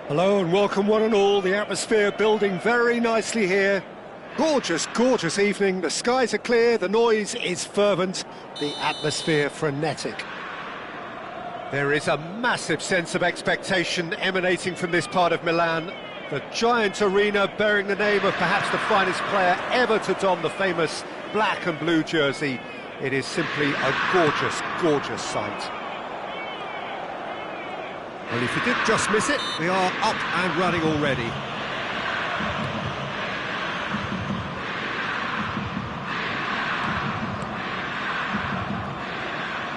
Hello and welcome one and all. The atmosphere building very nicely here. Gorgeous, gorgeous evening. The skies are clear, the noise is fervent, the atmosphere frenetic. There is a massive sense of expectation emanating from this part of Milan. The giant arena bearing the name of perhaps the finest player ever to don the famous black and blue jersey. It is simply a gorgeous, gorgeous sight. Well, if you did just miss it, we are up and running already.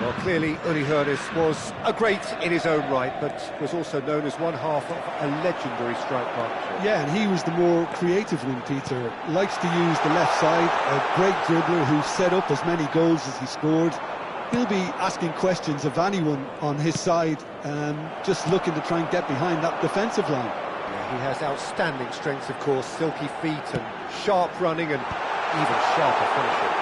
Well, clearly Uli Hoeneß was a great in his own right, but was also known as one half of a legendary strike partnership. Yeah, and he was the more creative one, Peter. Likes to use the left side, a great dribbler who set up as many goals as he scored. He'll be asking questions of anyone on his side, just looking to try and get behind that defensive line. Yeah, he has outstanding strength, of course, silky feet and sharp running and even sharper finishing.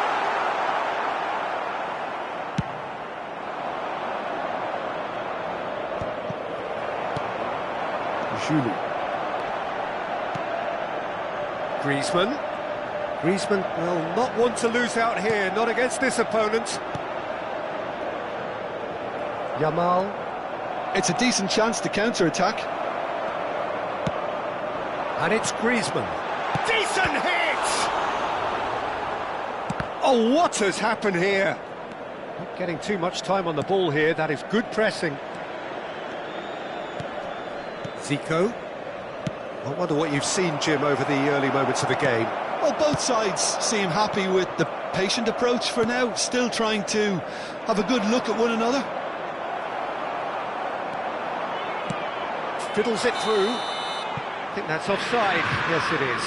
Julie. Griezmann will not want to lose out here, not against this opponent. Yamal. It's a decent chance to counter-attack. And it's Griezmann. Decent hit! Oh, what has happened here? Not getting too much time on the ball here, that is good pressing. Zico. I wonder what you've seen, Jim, over the early moments of the game. Well, both sides seem happy with the patient approach for now, still trying to have a good look at one another. Fiddles it through. I think that's offside. Yes, it is.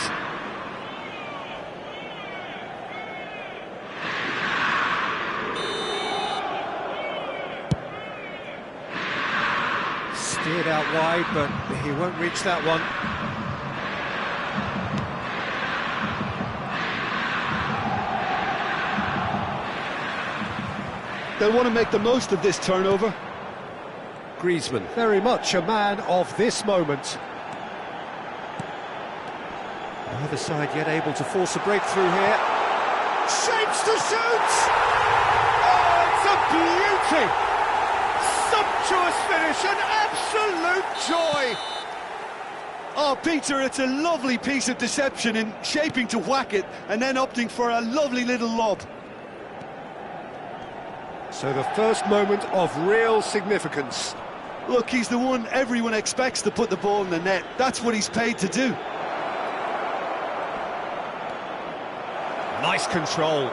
Steered out wide, but he won't reach that one. They'll want to make the most of this turnover. Griezmann, very much a man of this moment. Neither side yet able to force a breakthrough here. Shapes to shoot! Oh, it's a beauty! Sumptuous finish, an absolute joy! Oh, Peter, it's a lovely piece of deception in shaping to whack it and then opting for a lovely little lob. So the first moment of real significance. Look, he's the one everyone expects to put the ball in the net. That's what he's paid to do. Nice control.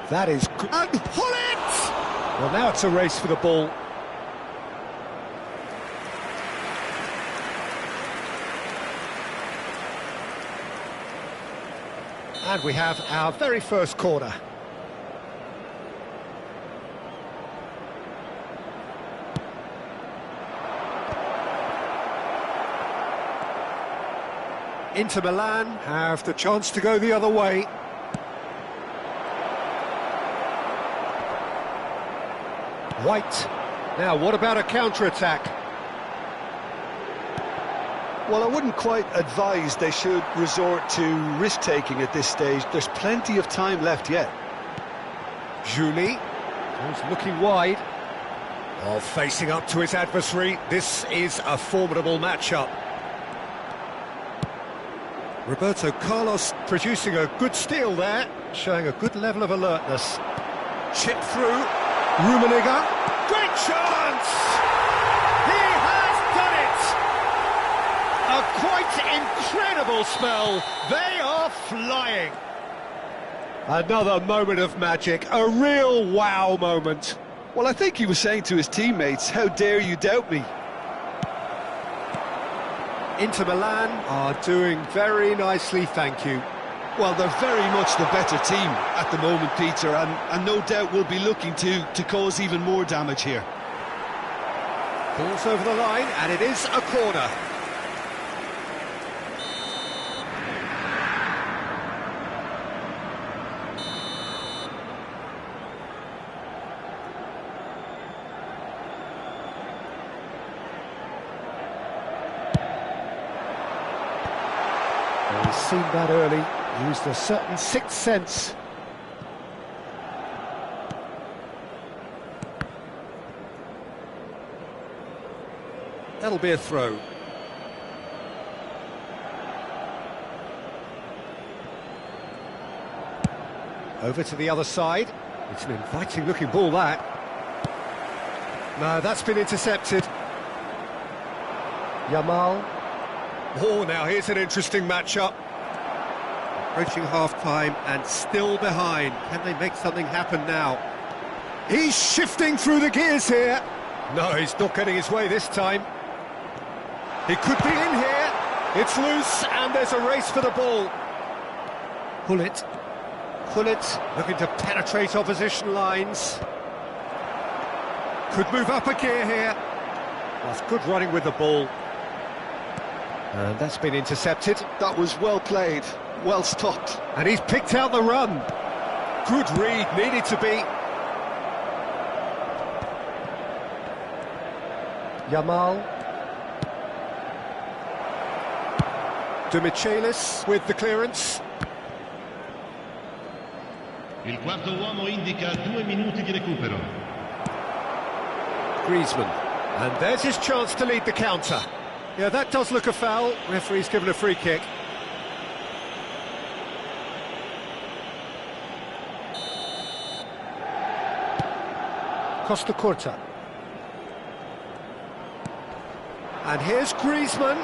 That is good. And pull it! Well, now it's a race for the ball. And we have our very first corner. Inter Milan have the chance to go the other way. White. Now, what about a counter-attack? Well, I wouldn't quite advise they should resort to risk-taking at this stage. There's plenty of time left yet. Julie. He's looking wide. Oh, facing up to his adversary. This is a formidable matchup. Roberto Carlos producing a good steal there, showing a good level of alertness. Chip through, Rummenigge, great chance! He has done it! A quite incredible spell, they are flying! Another moment of magic, a real wow moment. Well, I think he was saying to his teammates, how dare you doubt me? Inter Milan are doing very nicely, thank you. Well, they're very much the better team at the moment, Peter, and no doubt will be looking to cause even more damage here. Pulls over the line, and it is a corner. He's seen that early, used a certain sixth sense. That'll be a throw. Over to the other side. It's an inviting looking ball, that. No, that's been intercepted. Yamal. Oh, now here's an interesting matchup. Approaching half-time and still behind. Can they make something happen now? He's shifting through the gears here. No, he's not getting his way this time. He could be in here. It's loose, and there's a race for the ball. Hullet. Hullet looking to penetrate opposition lines. Could move up a gear here. That's good running with the ball. And that's been intercepted. That was well played, well stopped. And he's picked out the run. Good read, needed to be. Yamal. De Michelis with the clearance. Il quarto uomo indica 2 minuti di recupero. Griezmann. And there's his chance to lead the counter. Yeah, that does look a foul. Referee's given a free kick. Costa Curta. And here's Griezmann.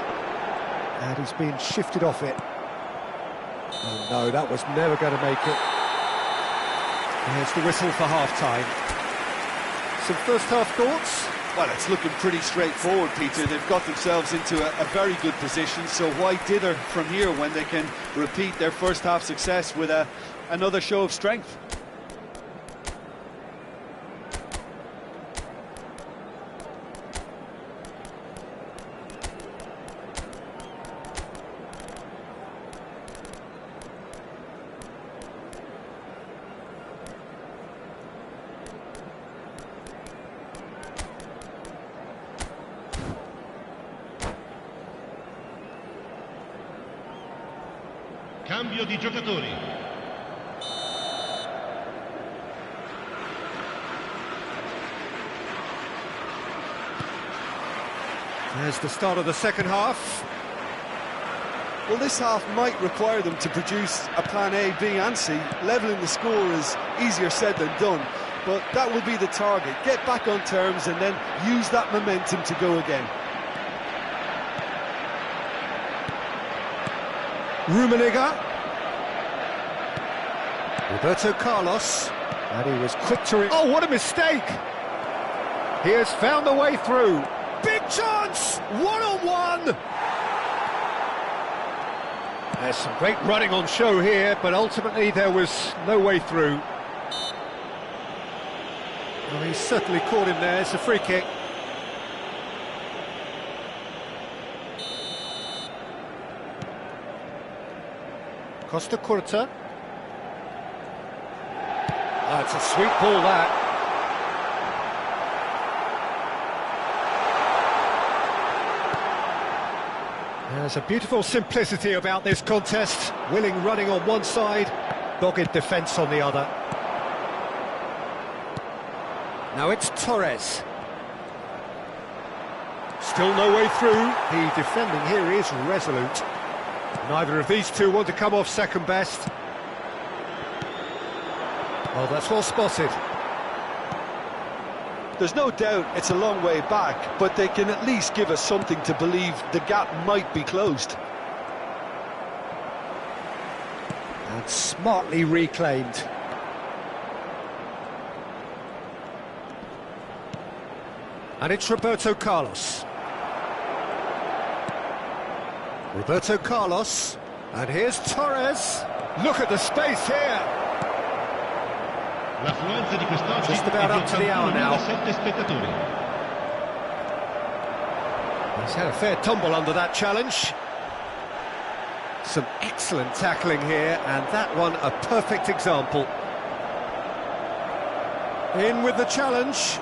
And he's been shifted off it. Oh no, that was never going to make it. Here's the whistle for half-time. Some first-half thoughts? Well, it's looking pretty straightforward, Peter. They've got themselves into a very good position, so why dither from here when they can repeat their first-half success with another show of strength? Cambio di giocatori. There's the start of the second half. Well, this half might require them to produce a plan A, B and C. Levelling the score is easier said than done, but that will be the target. Get back on terms and then use that momentum to go again. Rummenigge. Roberto Carlos. And he was quick to... Oh, what a mistake! He has found the way through. Big chance! One-on-one! There's some great running on show here, but ultimately there was no way through. Well, he's certainly caught him there. It's a free kick. Costa Curta. Oh, it's a sweet ball, that. There's a beautiful simplicity about this contest. Willing running on one side, dogged defence on the other. Now it's Torres. Still no way through. The defending here is resolute. Neither of these two want to come off second best. Oh, that's well spotted. There's no doubt it's a long way back, but they can at least give us something to believe the gap might be closed. And smartly reclaimed. And it's Roberto Carlos. Roberto Carlos. And here's Torres. Look at the space here. L'affluenza di quest'oggi Just about up to the hour now. 7 spettatori. He's had a fair tumble under that challenge. Some excellent tackling here, and that one a perfect example. In with the challenge.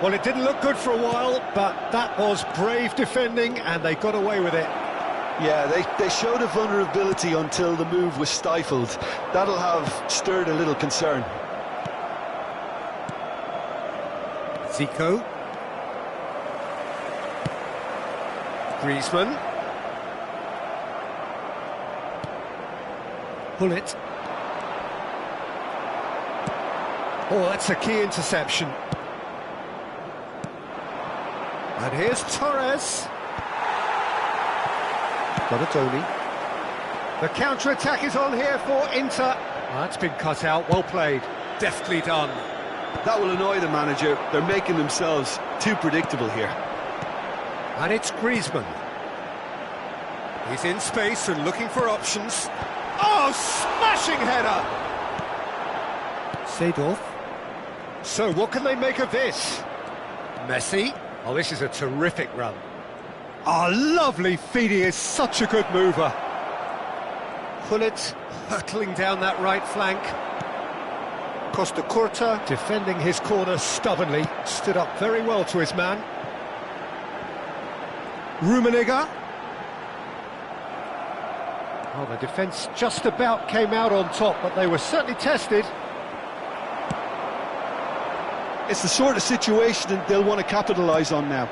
Well, it didn't look good for a while, but that was brave defending, and they got away with it. Yeah, they showed a vulnerability until the move was stifled. That'll have stirred a little concern. Zico. Griezmann. Bullet. Oh, that's a key interception. And here's Torres. Donatoni. The counter-attack is on here for Inter. Oh, that's been cut out, well played. Deftly done. That will annoy the manager. They're making themselves too predictable here. And it's Griezmann. He's in space and looking for options. Oh, smashing header! Seedorf. So what can they make of this? Messi. Oh, this is a terrific run. Oh, lovely feed, he is such a good mover. Gullit hurtling down that right flank. Costa Curta defending his corner stubbornly, stood up very well to his man. Rummenigge. Oh, the defence just about came out on top, but they were certainly tested. It's the sort of situation they'll want to capitalise on now.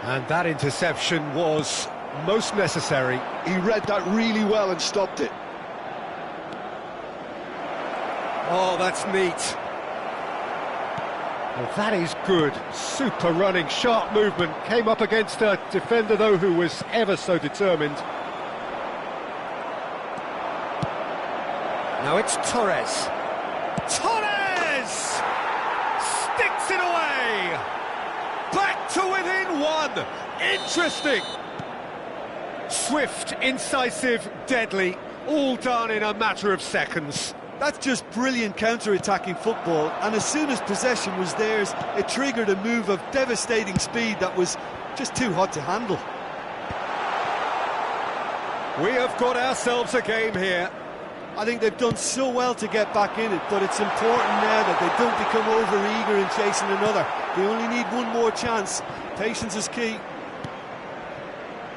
And that interception was most necessary. He read that really well and stopped it. Oh, that's neat. Well, that is good. Super running, sharp movement. Came up against a defender, though, who was ever so determined. Now it's Torres. Torres! Sticks it away! Back to within one! Interesting! Swift, incisive, deadly, all done in a matter of seconds. That's just brilliant counter-attacking football, and as soon as possession was theirs, it triggered a move of devastating speed that was just too hot to handle. We have got ourselves a game here. I think they've done so well to get back in it, but it's important now that they don't become over-eager in chasing another. They only need one more chance. Patience is key.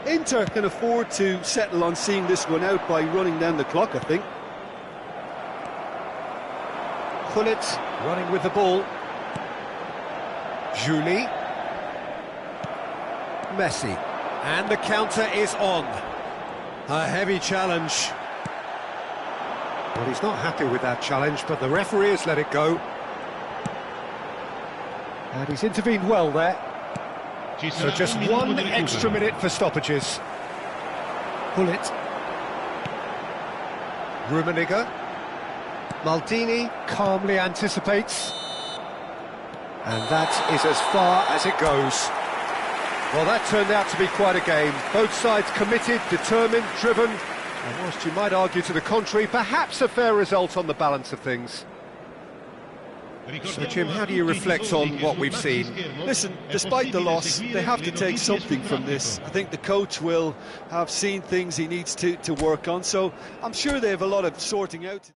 Inter can afford to settle on seeing this one out by running down the clock, I think. Gullit running with the ball. Juli. Messi. And the counter is on. A heavy challenge. Well, he's not happy with that challenge, but the referee has let it go. And he's intervened well there. So just one extra minute for stoppages. Gullit. Rummenigge. Maldini calmly anticipates. And that is as far as it goes. Well, that turned out to be quite a game. Both sides committed, determined, driven. And whilst you might argue to the contrary, perhaps a fair result on the balance of things. So, Jim, how do you reflect on what we've seen? Listen, despite the loss, they have to take something from this. I think the coach will have seen things he needs to work on, so I'm sure they have a lot of sorting out.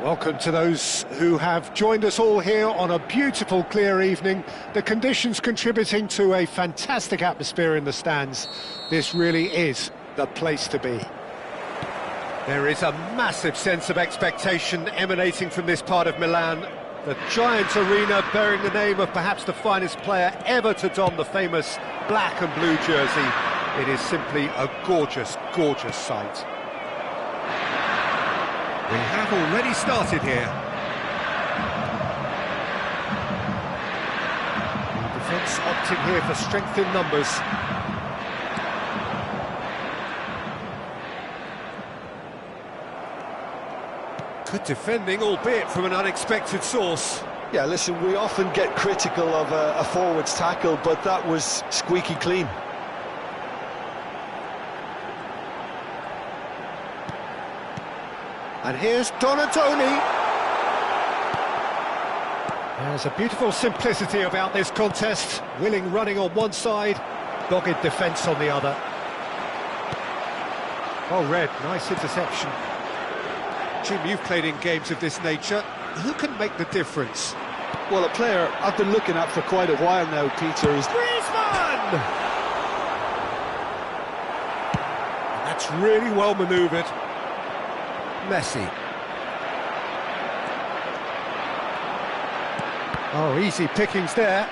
Welcome to those who have joined us all here on a beautiful, clear evening. The conditions contributing to a fantastic atmosphere in the stands. This really is the place to be. There is a massive sense of expectation emanating from this part of Milan. The giant arena bearing the name of perhaps the finest player ever to don the famous black and blue jersey. It is simply a gorgeous, gorgeous sight. We have already started here. The defence opting here for strength in numbers. Good defending, albeit from an unexpected source. Yeah, listen, we often get critical of a forward's tackle, but that was squeaky clean. And here's Donatoni. There's a beautiful simplicity about this contest. Willing running on one side, dogged defence on the other. Oh, Red, nice interception. Jim, you've played in games of this nature. Who can make the difference? Well, a player I've been looking at for quite a while now, Peter, is Griezmann! That's really well manoeuvred. Messi. Oh, easy pickings there.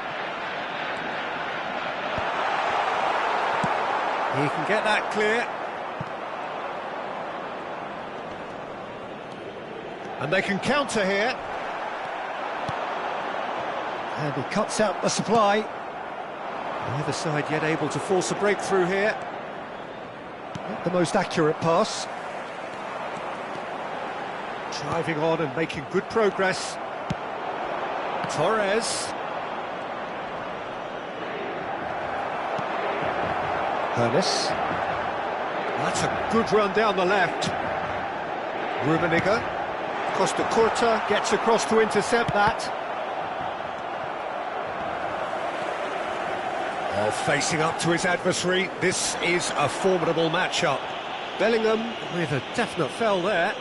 He can get that clear. And they can counter here. And he cuts out the supply. Neither side yet able to force a breakthrough here. Not the most accurate pass. Driving on and making good progress. Torres. Ernest. That's a good run down the left. Rummenigge. Costa Curta gets across to intercept that. Oh, facing up to his adversary. This is a formidable matchup. Bellingham with a definite foul there.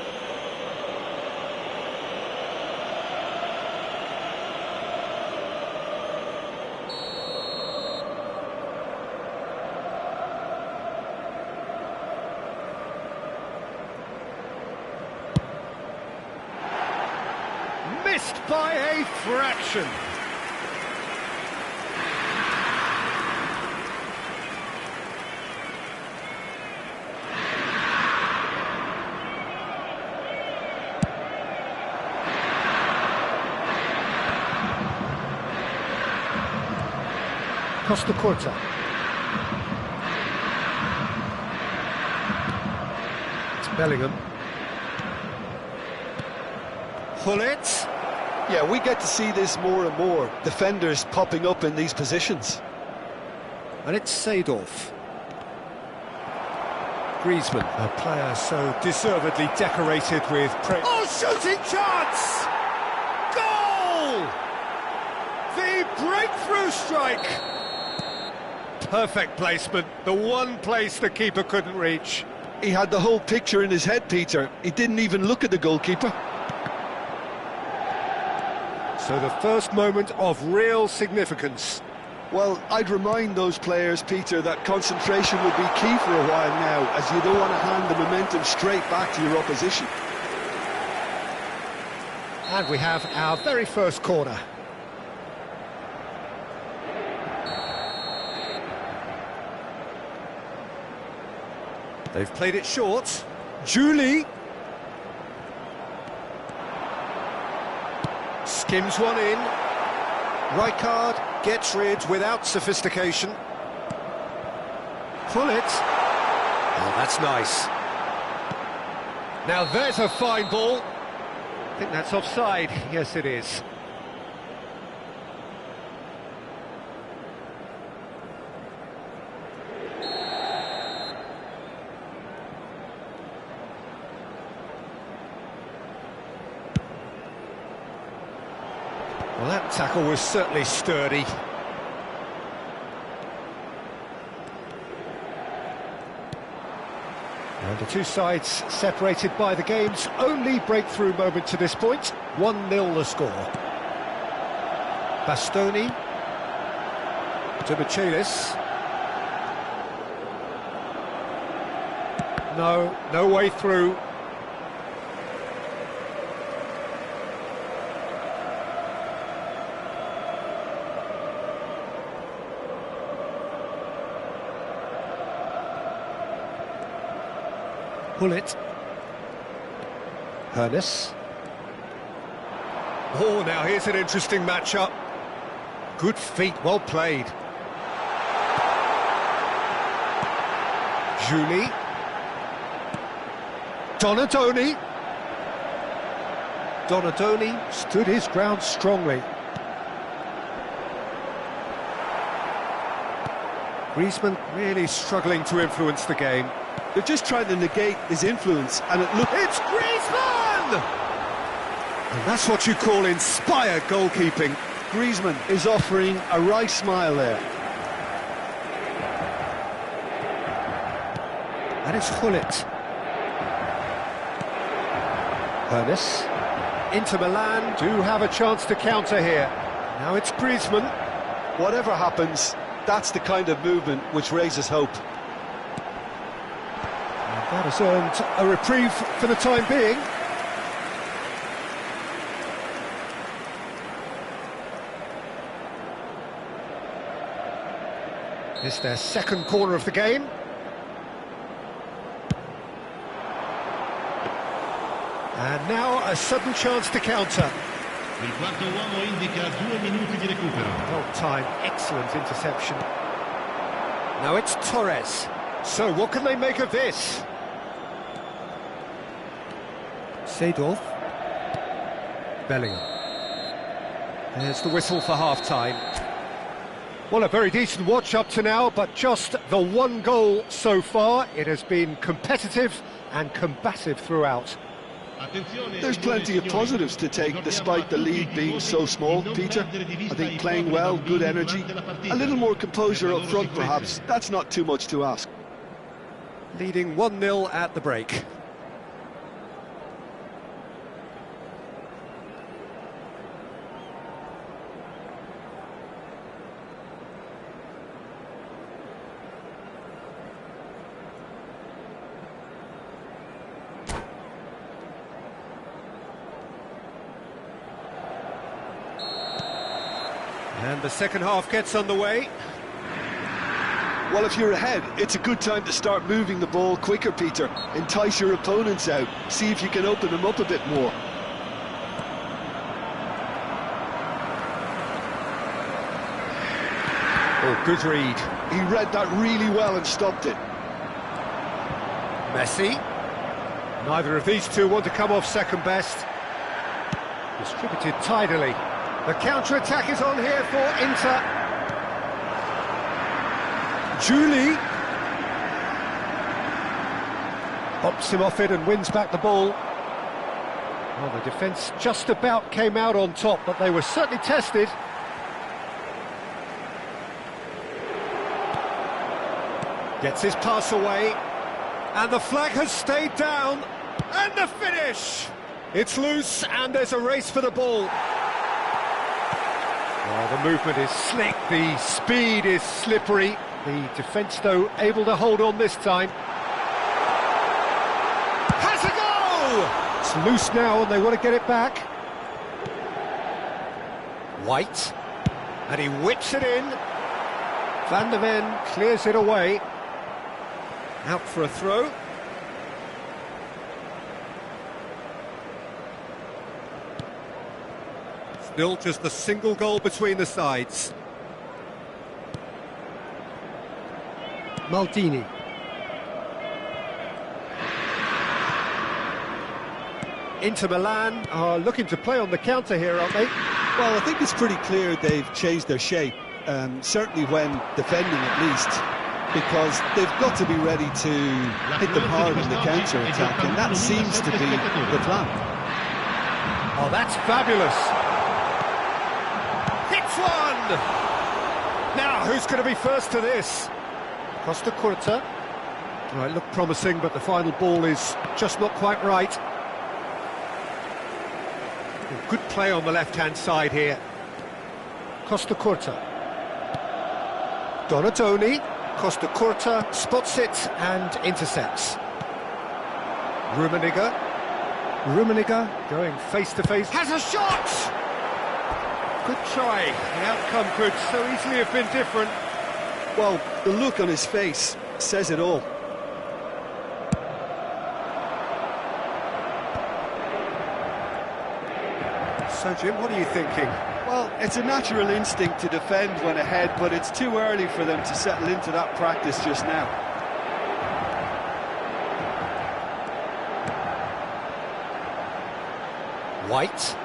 Missed by a fraction. Costa Curta. It's Bellingham. Hullet. Yeah, we get to see this more and more. Defenders popping up in these positions. And it's Seedorf. Griezmann, a player so deservedly decorated with praise. Oh, shooting chance! Goal! The breakthrough strike! Perfect placement, the one place the keeper couldn't reach. He had the whole picture in his head, Peter. He didn't even look at the goalkeeper. So the first moment of real significance. Well, I'd remind those players, Peter, that concentration will be key for a while now, as you don't want to hand the momentum straight back to your opposition. And we have our very first corner. They've played it short. Julie. Skims one in. Rijkaard gets rid without sophistication. Pull it. Oh, that's nice. Now there's a fine ball. I think that's offside. Yes, it is. Well, that tackle was certainly sturdy. And the two sides separated by the game's only breakthrough moment to this point. 1-0 the score. Bastoni to Michelis. No way through. Pullet. Hernes. Oh, now here's an interesting matchup. Good feet, well played. Julie. Donadoni. Donadoni stood his ground strongly. Griezmann really struggling to influence the game. They're just trying to negate his influence, and it looks... It's Griezmann! And that's what you call inspired goalkeeping. Griezmann is offering a wry smile there. And it's Hullet. Hernes. Inter Milan do have a chance to counter here. Now it's Griezmann. Whatever happens, that's the kind of movement which raises hope. And that has earned a reprieve for the time being. It's their second corner of the game. And now a sudden chance to counter. Il quarto uomo indica 2 minuti di recupero. Well timed, excellent interception. Now it's Torres. So what can they make of this? Seedorf. Bellingham. There's the whistle for half-time. Well, a very decent watch up to now, but just the one goal so far. It has been competitive and combative throughout. There's plenty of positives to take, despite the lead being so small, Peter. I think playing well, good energy, a little more composure up front perhaps, that's not too much to ask. Leading 1-0 at the break. And the second half gets underway. Well, if you're ahead, it's a good time to start moving the ball quicker, Peter. Entice your opponents out, see if you can open them up a bit more. Oh, good read. He read that really well and stopped it. Messi. Neither of these two want to come off second best. Distributed tidily. The counter-attack is on here for Inter. Julie. Hops him off it and wins back the ball. Well, the defence just about came out on top, but they were certainly tested. Gets his pass away. And the flag has stayed down. And the finish! It's loose and there's a race for the ball. Well, the movement is slick, the speed is slippery. The defence, though, able to hold on this time. Has a goal! It's loose now and they want to get it back. White. And he whips it in. Van der Ven clears it away. Out for a throw. Still just a single goal between the sides. Maldini. Inter Milan are looking to play on the counter here, aren't they? Well, I think it's pretty clear they've changed their shape, certainly when defending at least, because they've got to be ready to hit them hard in the counter-attack, and that seems to be the plan. Oh, that's fabulous. Hits one! Now, who's going to be first to this? Costa Curta. Well, it looked promising, but the final ball is just not quite right. Good play on the left-hand side here. Costa Curta. Donatoni. Costa Curta spots it and intercepts. Rummenigge. Rummenigge going face-to-face. Has a shot! Good try. The outcome could so easily have been different. Well, the look on his face says it all. So, Jim, what are you thinking? Well, it's a natural instinct to defend when ahead, but it's too early for them to settle into that practice just now. White.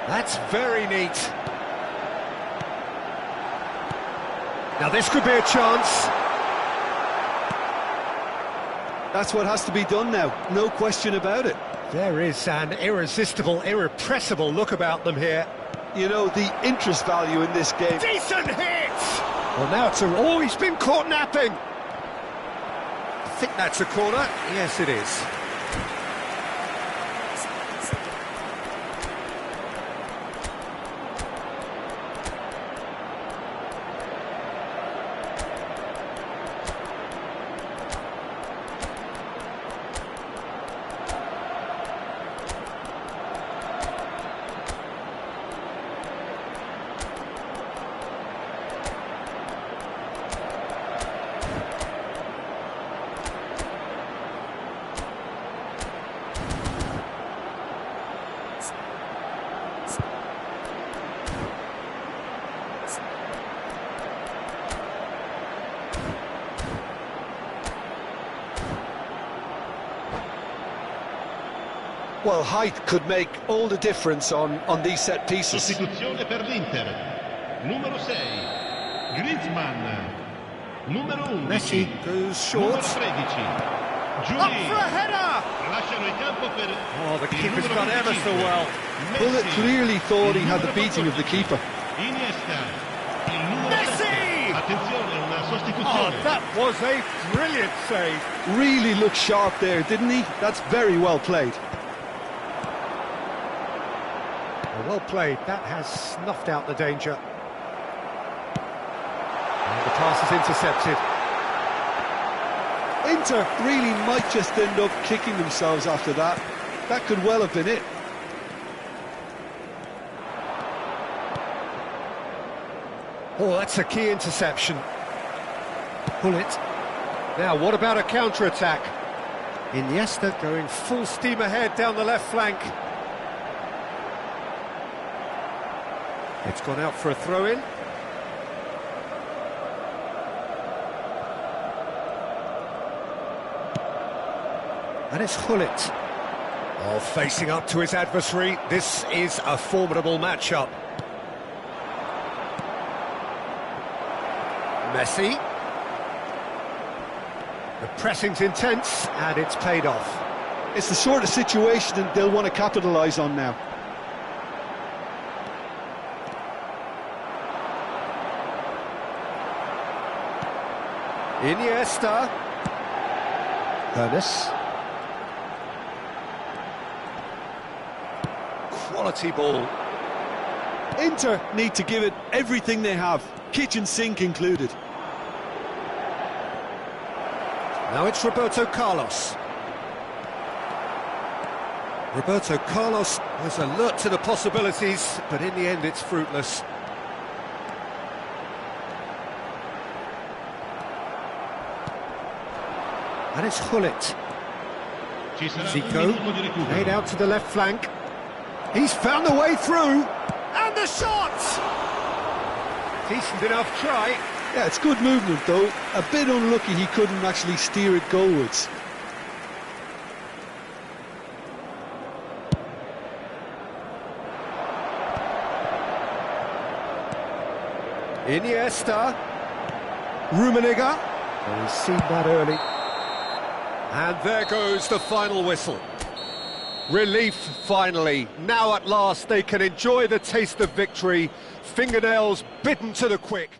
That's very neat. Now this could be a chance. That's what has to be done now, no question about it. There is an irresistible, irrepressible look about them here. You know, the interest value in this game. Decent hit! Well, now it's oh, he's been caught napping. I think that's a corner. Yes, it is. Well, height could make all the difference on these set pieces. Sostituzione per l'Inter. Numero 6, Griezmann. Numero 11, Messi goes short. numero 13, Up Giulia. for a header! Lasciano il campo per Oh, the il keeper's numero done ever so 25. well. Bullet Messi. clearly thought he Il had the numero beating of the 14, keeper. Iniesta. Il numero Messi! 7. Attenzione, una Oh, sostituzione. that was a brilliant save. Really looked sharp there, didn't he? That's very well played. Well played, that has snuffed out the danger. And the pass is intercepted. Inter really might just end up kicking themselves after that. That could well have been it. Oh, that's a key interception. Pull it. Now, what about a counter-attack? Iniesta going full steam ahead down the left flank. It's gone out for a throw-in. And it's Hullet. Oh, facing up to his adversary. This is a formidable matchup. Messi. The pressing's intense, and it's paid off. It's the sort of situation that they'll want to capitalise on now. Iniesta. Ernest. Quality ball. Inter need to give it everything they have, kitchen sink included. Now it's Roberto Carlos. Roberto Carlos was alert to the possibilities, but in the end it's fruitless. And it's Hullet. Ci sarà un Zico, minuto di recupero. made out to the left flank. He's found the way through, and the shot! Decent enough try. Yeah, it's good movement though. A bit unlucky he couldn't actually steer it goalwards. Iniesta. Rummenigge. Oh, he's seen that early. And there goes the final whistle. Relief, finally. Now at last they can enjoy the taste of victory. Fingernails bitten to the quick.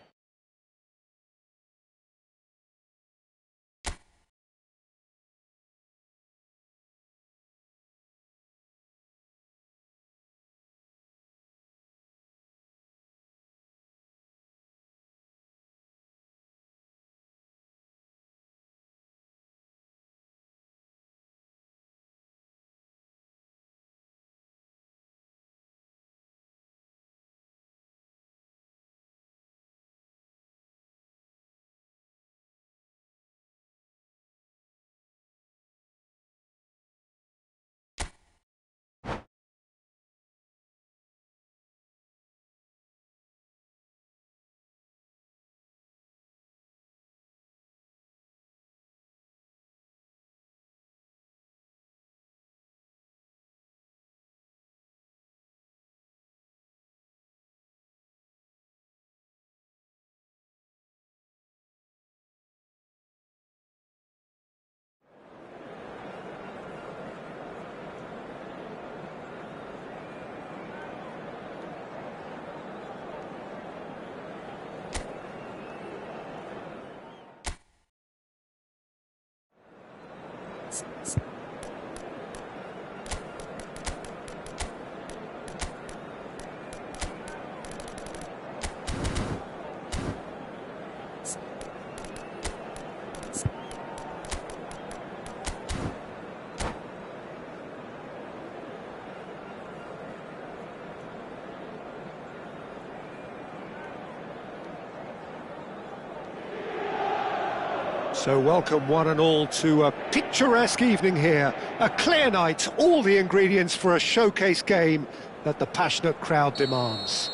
So welcome one and all to a picturesque evening here. A clear night, all the ingredients for a showcase game that the passionate crowd demands.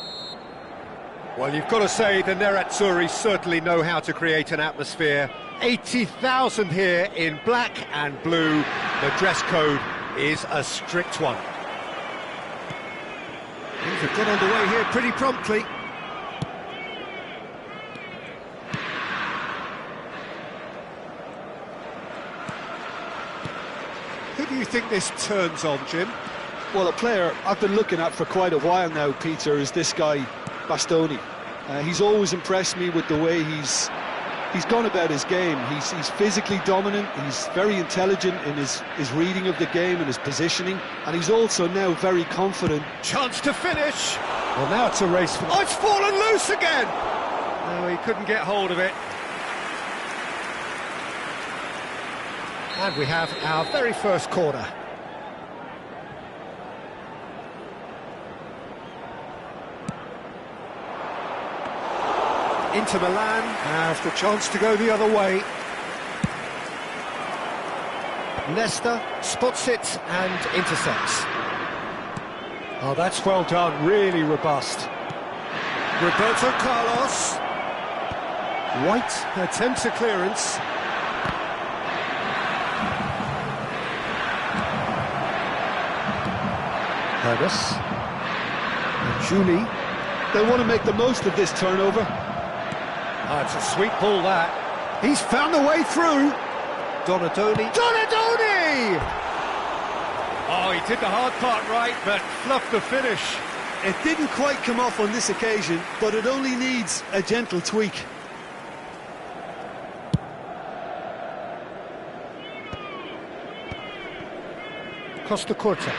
Well, you've got to say the Nerazzurri certainly know how to create an atmosphere. 80,000 here in black and blue. The dress code is a strict one. Things have got underway here pretty promptly. Who do you think this turns on, Jim? Well, a player I've been looking at for quite a while now, Peter, is this guy, Bastoni. He's always impressed me with the way he's gone about his game. He's physically dominant, he's very intelligent in his reading of the game and his positioning, and he's also now very confident. Chance to finish! Well, now it's a race for... Oh, it's fallen loose again! No, he couldn't get hold of it. And we have our very first corner. Inter Milan have the chance to go the other way. Nesta spots it and intercepts. Oh, that's well done, really robust. Roberto Carlos. White attempts a clearance. Hermes. And Julie. They want to make the most of this turnover. Oh, it's a sweet ball, that. He's found the way through. Donadoni. Donadoni! Oh, he did the hard part right, but fluffed the finish. It didn't quite come off on this occasion, but it only needs a gentle tweak. Costa Curta.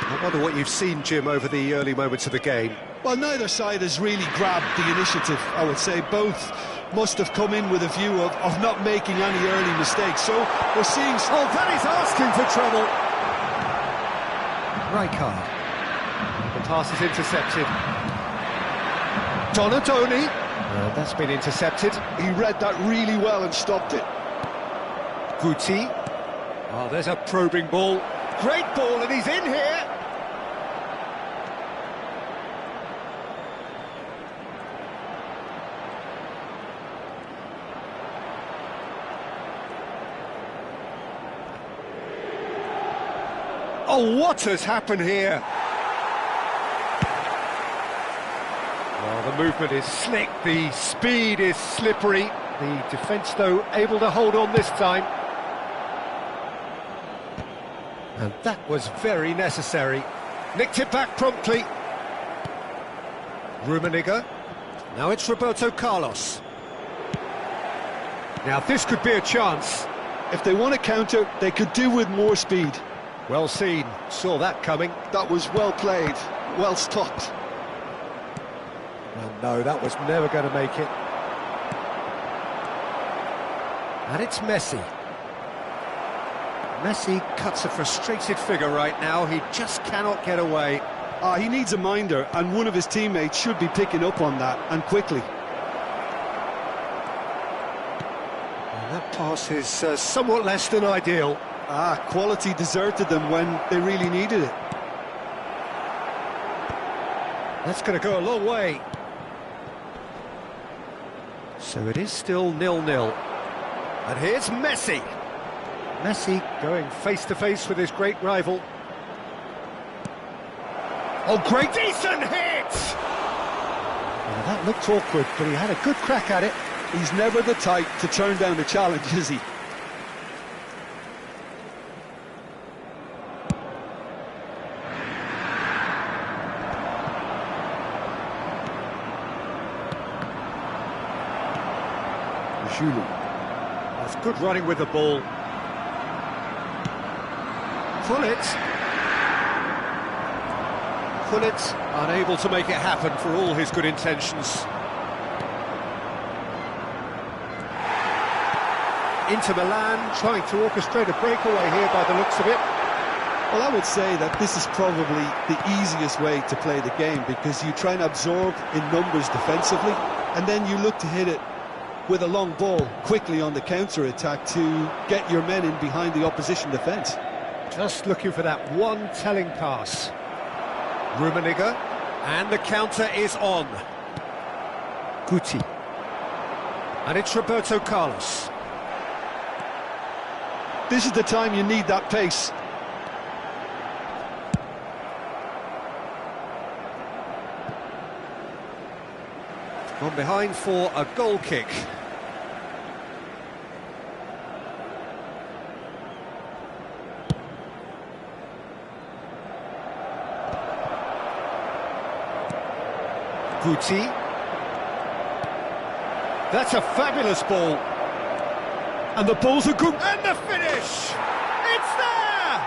I wonder what you've seen, Jim, over the early moments of the game. Well, neither side has really grabbed the initiative, I would say. Both must have come in with a view of not making any early mistakes. So we're seeing... Oh, that is asking for trouble. Rijkaard. The pass is intercepted. Donadoni. That's been intercepted. He read that really well and stopped it. Guti. Oh, there's a probing ball. Great ball, and he's in here. Oh, what has happened here? Well, the movement is slick, the speed is slippery. The defence, though, able to hold on this time. And that was very necessary. Nicked it back promptly. Rummenigge. Now it's Roberto Carlos. Now this could be a chance. If they want to counter, they could do with more speed. Well seen, saw that coming. That was well played, well stopped. Well, no, that was never going to make it. And it's Messi. Messi cuts a frustrated figure right now. He just cannot get away. He needs a minder, and one of his teammates should be picking up on that, and quickly. And that pass is somewhat less than ideal. Quality deserted them when they really needed it. That's going to go a long way. So it is still 0-0. And here's Messi. Messi going face-to-face with his great rival. Oh, great, decent hit! Well, that looked awkward, but he had a good crack at it. He's never the type to turn down a challenge, is he? Julie. That's good running with the ball. Gullit unable to make it happen for all his good intentions. Inter Milan trying to orchestrate a breakaway here by the looks of it. Well, I would say that this is probably the easiest way to play the game, because you try and absorb in numbers defensively, and then you look to hit it with a long ball quickly on the counter-attack to get your men in behind the opposition defence. Just looking for that one telling pass. Rummenigge, and the counter is on. Guti. And it's Roberto Carlos. This is the time you need that pace. Gone behind for a goal kick. Guti. That's a fabulous ball. And the ball's a good... And the finish! It's there!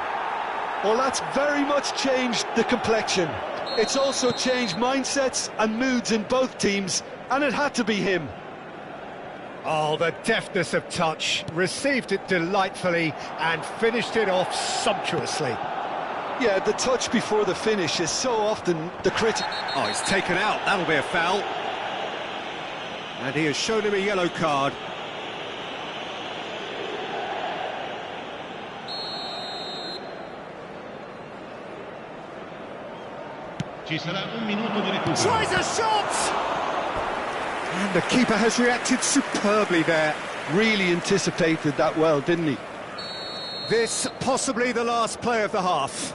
Well, that's very much changed the complexion. It's also changed mindsets and moods in both teams, and it had to be him. Oh, the deftness of touch. Received it delightfully and finished it off sumptuously. Yeah, the touch before the finish is so often the critic. Oh, he's taken out. That'll be a foul. And he has shown him a yellow card. Ci sarà un minuto di recupero. Tries a shot! And the keeper has reacted superbly there. Really anticipated that well, didn't he? This possibly the last play of the half.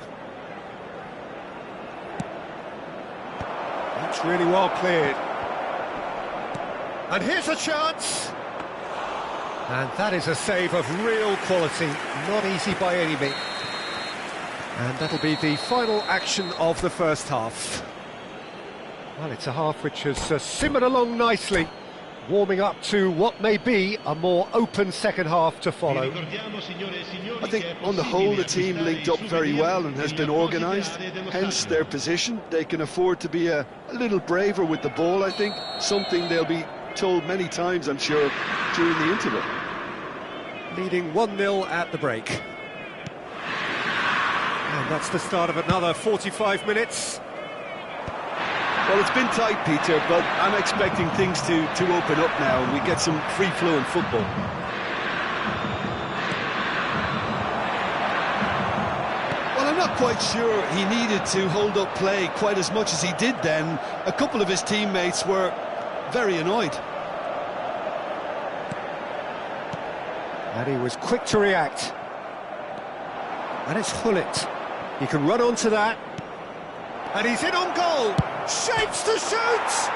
That's really well cleared. And here's a chance. And that is a save of real quality. Not easy by any means. And that'll be the final action of the first half. Well, it's a half which has simmered along nicely, warming up to what may be a more open second half to follow. I think on the whole the team linked up very well and has been organised, hence their position. They can afford to be a little braver with the ball, I think, something they'll be told many times, I'm sure, during the interval. Leading 1-0 at the break. And that's the start of another 45 minutes. Well, it's been tight, Peter, but I'm expecting things to open up now and we get some free-flowing football. Well, I'm not quite sure he needed to hold up play quite as much as he did then. A couple of his teammates were very annoyed. And he was quick to react. And it's Gullit. He can run onto that. And he's in on goal. Shapes to shoot!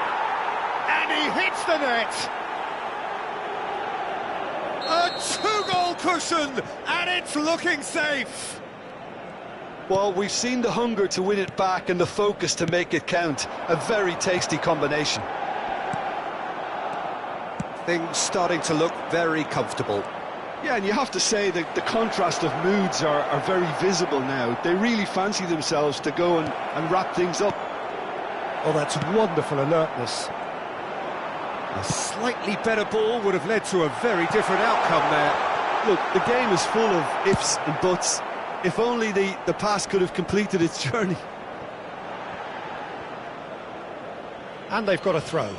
And he hits the net! A two-goal cushion, and it's looking safe! Well, we've seen the hunger to win it back and the focus to make it count. A very tasty combination. Things starting to look very comfortable. Yeah, and you have to say that the contrast of moods are very visible now. They really fancy themselves to go and wrap things up. Oh, that's wonderful alertness. A slightly better ball would have led to a very different outcome there. Look, the game is full of ifs and buts. If only the pass could have completed its journey. And they've got a throw.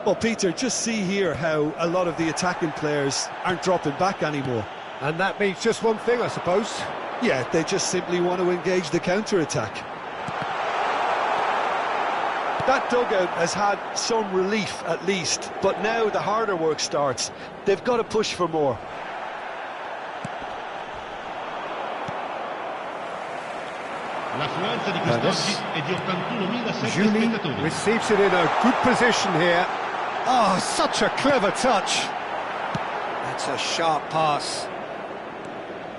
Well, Peter, just see here how a lot of the attacking players aren't dropping back anymore. And that means just one thing, I suppose. Yeah, they just simply want to engage the counter-attack. That dugout has had some relief, at least, but now the harder work starts. They've got to push for more. L'affluenza di quest'oggi è di 81.000 Juni spettatori. receives it in a good position here. Oh, such a clever touch. That's a sharp pass.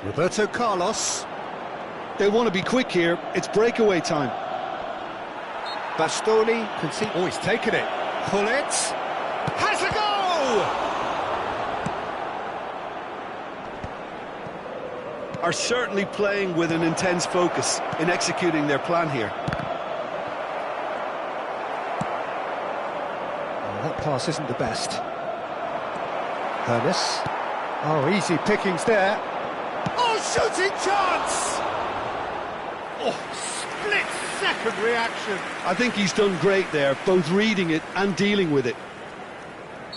Roberto Carlos. They want to be quick here. It's breakaway time. Bastoni can see... Oh, he's taken it. Gullit has a goal! are certainly playing with an intense focus in executing their plan here. Oh, that pass isn't the best. Ernest. Oh, easy pickings there. Oh, shooting chance! Oh, split-second reaction. I think he's done great there, both reading it and dealing with it.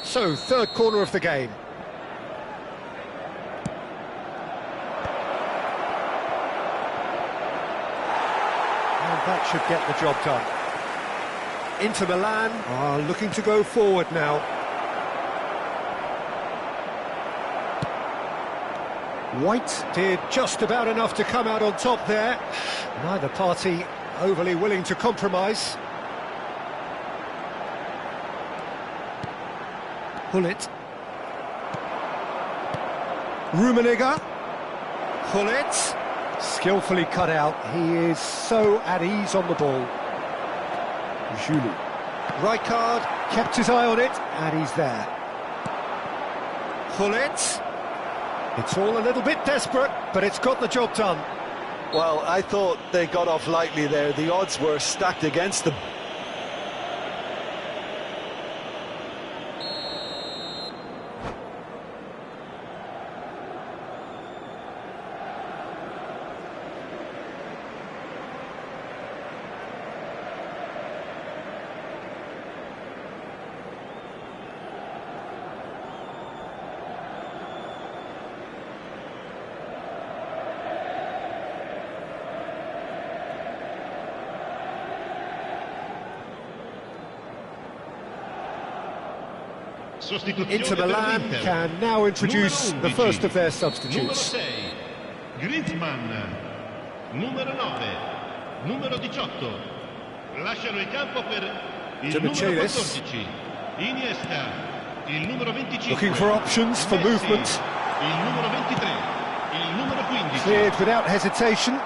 So, third corner of the game. And that should get the job done. Inter Milan are looking to go forward now. White did just about enough to come out on top there. Neither party overly willing to compromise. Hullet. Rummenigge. Hullet. Skillfully cut out. He is so at ease on the ball. Julie. Rijkaard kept his eye on it, and he's there. Hullet. It's all a little bit desperate, but it's got the job done. Well, I thought they got off lightly there. The odds were stacked against them. Inter Milan can now introduce the first of their substitutes. Numero 6, Griezmann. Numero 9, numero 18. Lasciano il campo per il numero 14, Iniesta. Il numero 25. Looking for options for movement. Il numero 23, il numero 15. Cleared without hesitation,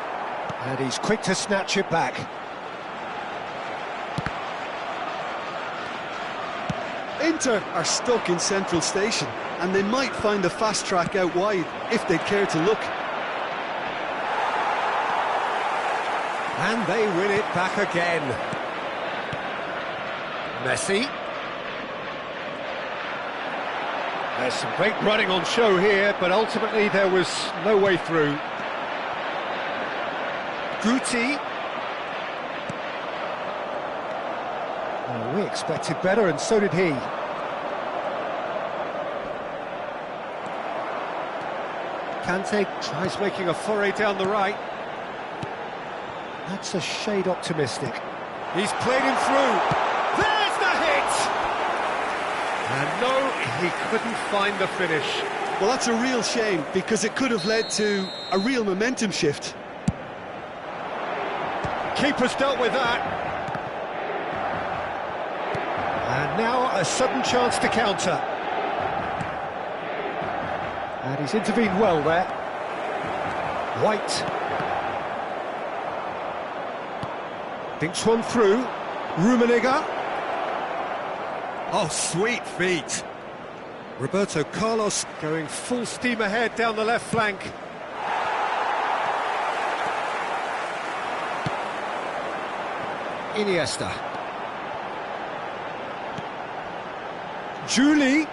and he's quick to snatch it back. Inter are stuck in central station, and they might find a fast track out wide if they care to look. And they win it back again. Messi. There's some great running on show here, but ultimately there was no way through. Guti. Oh, we expected better, and so did he. Kante tries making a foray down the right. That's a shade optimistic. He's played him through. There's the hit! And no, he couldn't find the finish. Well, that's a real shame, because it could have led to a real momentum shift. Keeper's dealt with that. And now a sudden chance to counter. And he's intervened well there. White. Thinks one through. Rummenigge. Oh, sweet feet. Roberto Carlos going full steam ahead down the left flank. Iniesta. Julie.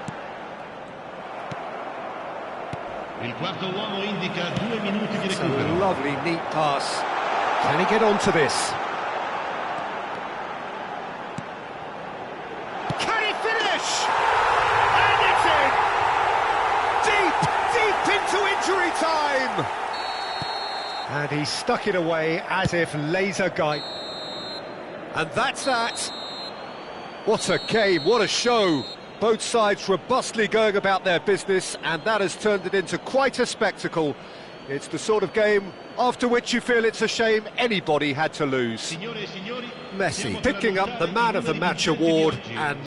Il quarto uomo indica 2 minuti di It's a recupero. lovely, neat pass. Can he get onto this? Can he finish? And it's in! Deep into injury time! And he stuck it away as if laser guide. And that's that. What a game, what a show. Both sides robustly going about their business, and that has turned it into quite a spectacle. It's the sort of game after which you feel it's a shame anybody had to lose. Signore e signori, Messi picking up the Man of the Match award, and